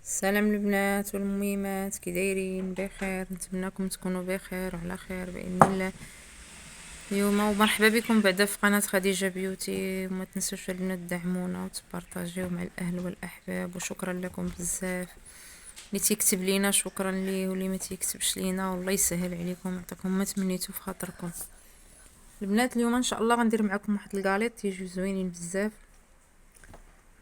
سلام البنات والميمات، كي دايرين؟ بخير، نتمنىكم تكونوا بخير وعلى خير باذن الله. اليوم ومرحبا بكم بعدا في قناه خديجه بيوتي، وما تنسوش البنات تدعمونا وتبارطاجيو مع الاهل والاحباب، وشكرا لكم بزاف. اللي تيكتب لينا شكرا ليه، واللي ما تيكتبش لينا والله يسهل عليكم، يعطيكم ما تمنيتو في خاطركم. البنات اليوم ان شاء الله غندير معكم واحد الكاليط تيجيو زوينين بزاف.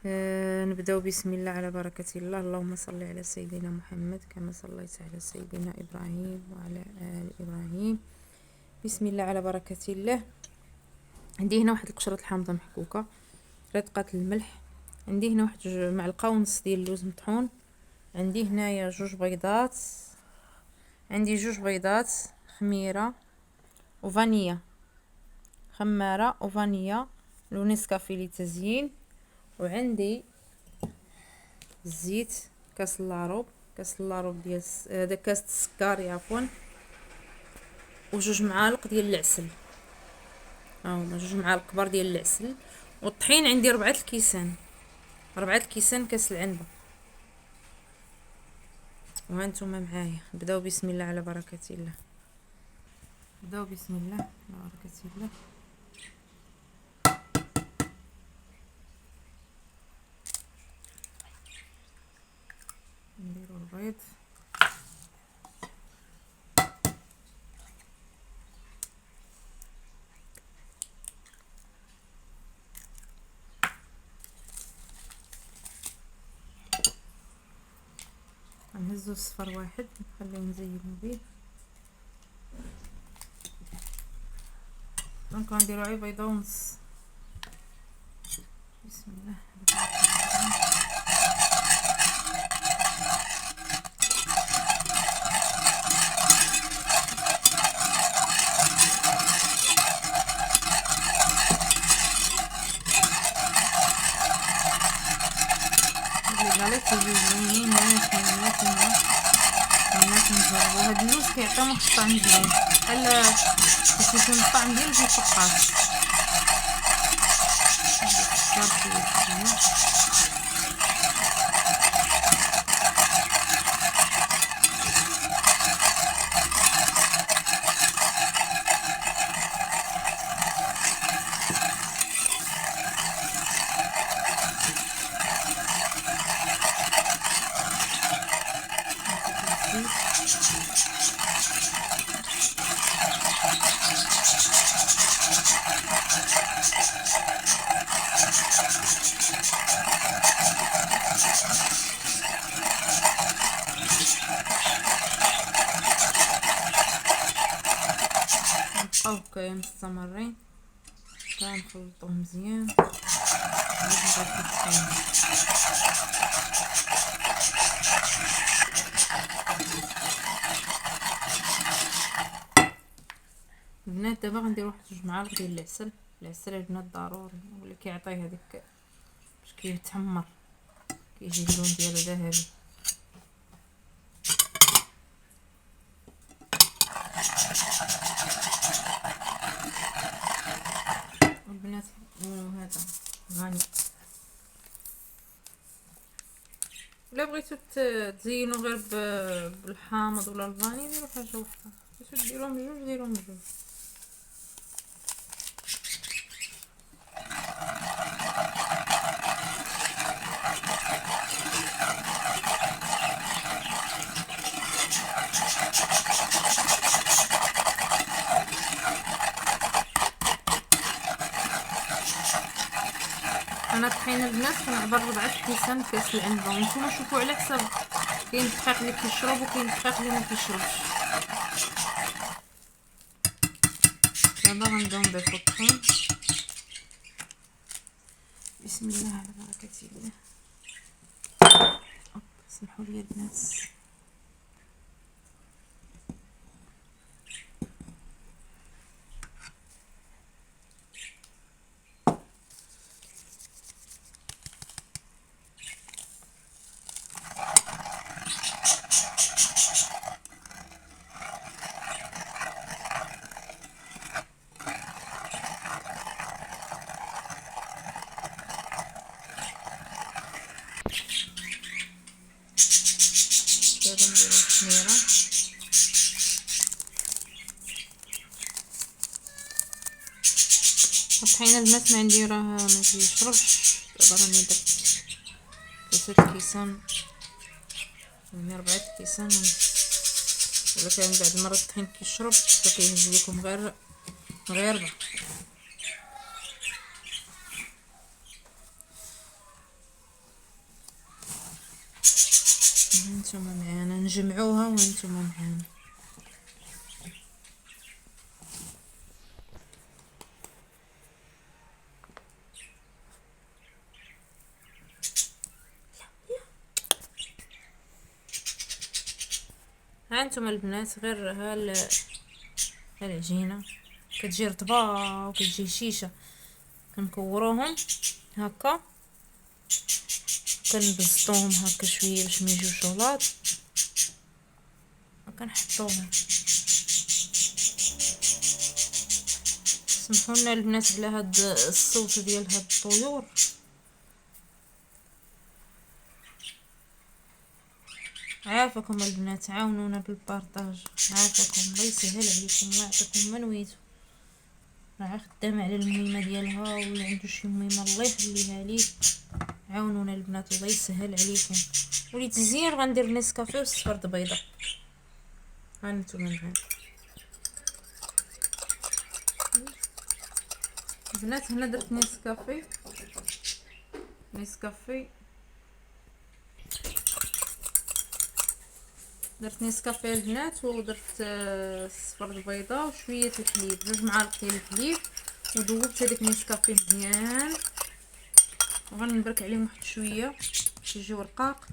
نبداو بسم الله على بركة الله. اللهم صل على سيدنا محمد كما صليت على سيدنا إبراهيم وعلى آل إبراهيم. بسم الله على بركة الله. عندي هنا واحد القشرة الحامضة محكوكة، رقة الملح، عندي هنا واحد معلقة ونص ديال اللوز مطحون، عندي هنايا جوج بيضات، عندي جوج بيضات خميرة وفانيا خمارة وفانيا ونسكافيه للتزيين، وعندي الزيت، كاس اللاروب ديال هذا كاس السكر عفوا، وجوج معالق ديال العسل، ها هما جوج معالق كبار ديال العسل، والطحين عندي 4 الكيسان، 4 الكيسان كاس العنبه. وهانتوما معايا. نبداو بسم الله على بركه الله. نبداو بسم الله على بركه الله. نديرو البيض، نهزو الصفر واحد نخليو نزينو به. دونك غنديرو غير بيضه ونص. بسم الله. الغليظ تيجيو زوينين الناس نجربو. هاد اللوز كيعطي واحد الطعم زوين، بحال كيف يكون الطعم ديال الفقاص. نبقاو هكايا مستمرين كنخلطوه مزيان. البنات دابا غندير واحد 2 معالق ديال العسل. العسل البنات ضروري، ولا كيعطي هذيك باش كيتحمر، كيجي اللون ديالو ذهبي. البنات هذا غاني، الا بغيتو تزينوا غير بالحامض ولا الفاني ديروا حاجه وحده، بغيتو ديروهم بجوج ديروهم بجوج. انا طحينه البنات كنعبر 4 كيسان كاس العنبه، وانتم شوفوا على حسب، كاين الدقيق اللي كيشرب وكاين الدقيق اللي ما كيشربش. دابا غنبداو نضيفو الطحين. بسم الله على بركه الله. سمحوا لي البنات. خميرة. الطحينة البنات ما عندي راه ما كيشربش، دابا راني درت 3 كيسان يعني 4 كيسان ونص. اذا كان بعد مرة الطحين كيشرب فكيهز لكم غير ربع. هانتوما معانا نجمعوها وهانتوما معانا. هانتوما البنات غير العجينه كتجي رطبه وكتجي هشيشه، كنكوروهم هكا كنبسطوهم هكا شويه باش ما يجيو شولاط وكنحطوهم. سمحونا البنات على هاد الصوت ديال هاد الطيور. عافاكم البنات، عاونونا بالبارطاج، عافاكم، الله يسهل عليكم، الله يعطيكم ما نويتو. راه خدامه على المهمه ديالها، واللي عنده شي مهمه الله يخليها ليه. عاونونا البنات الله يسهل عليكم. وليت زين غندير نسكافيه وصفرة بيضه. هانتوما البنات هنا درت نسكافيه درت نسكافيه البنات، ودرت صفر البيضه وشويه الحليب، 2 معالق ديال الحليب، وذوبت هذاك النسكافيه مزيان وغنبرك عليهم واحد شويه باش يجيو رقاق.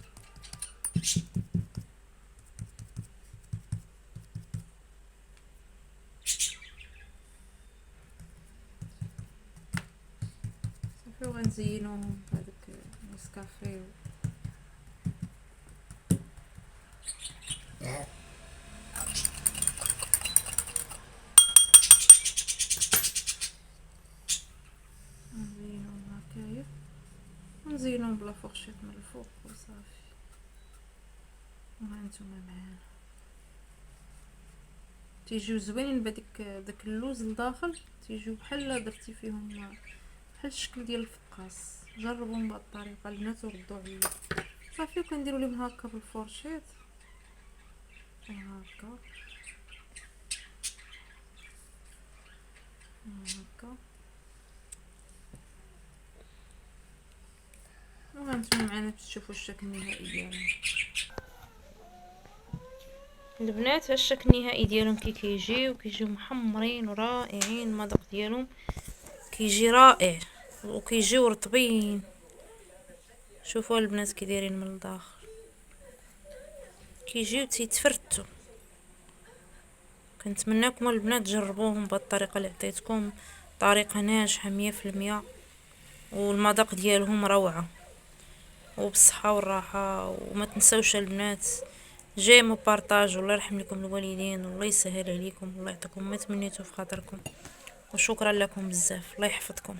صافي وغنزينوهم بهذاك النسكافيه. نزينوهم هكايا ونزينوهم بلا فورشيط من الفوق وصافي. وهانتوما معانا تيجيو زوينين بداك اللوز لداخل، تيجيو بحال درتي فيهم بحال الشكل ديال الفقاص. جربوهم بهاد الطريقه البنات وردوا عليا. صافي وكنديروا لهم هكا بالفورشيط هكا هكا. وهانتوما معنا باش تشوفوا الشكل النهائي ديالهم البنات. الشكل النهائي ديالهم كيجيو محمرين ورائعين، المذاق ديالهم كيجي رائع وكيجيو رطبين. شوفوا البنات كي دايرين من الداخل، كيجيو تيتفرتوا. كنتمناكم البنات تجربوهم بالطريقه اللي عطيتكم، طريقه ناجحه 100%، والمذاق ديالهم روعه وبالصحه والراحه. وما تنسوش البنات جيموا بارطاج، والله يرحم لكم الوالدين والله يسهل عليكم، والله يعطيكم ما تمنيتوا في خاطركم. وشكرا لكم بزاف، الله يحفظكم.